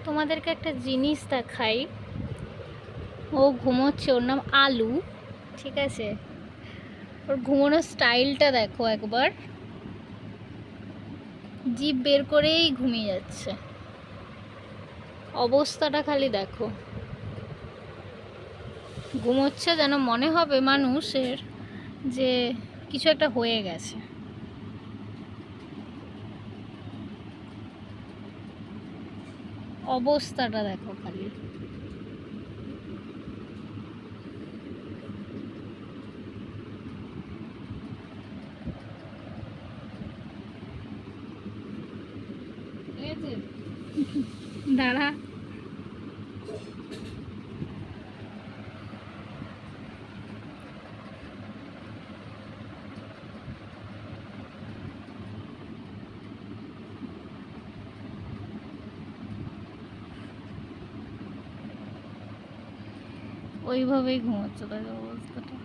তোমাদেরকে একটা জিনিস দেখাই। ও ঘুমোচ্ছে, ওর নাম আলু, ঠিক আছে? ওর ঘুমানোর স্টাইলটা দেখো একবার, জিভ বের করেই ঘুমিয়ে যাচ্ছে। অবস্থাটা খালি দেখো, ঘুমোচ্ছে যেন মনে হবে মানুষের যে কিছু একটা হয়ে গেছে। অবস্থাটা দেখো খালি। দাঁড়া, ওইভাবেই ঘুমোচ্ছে, দেখো অবস্থাটা।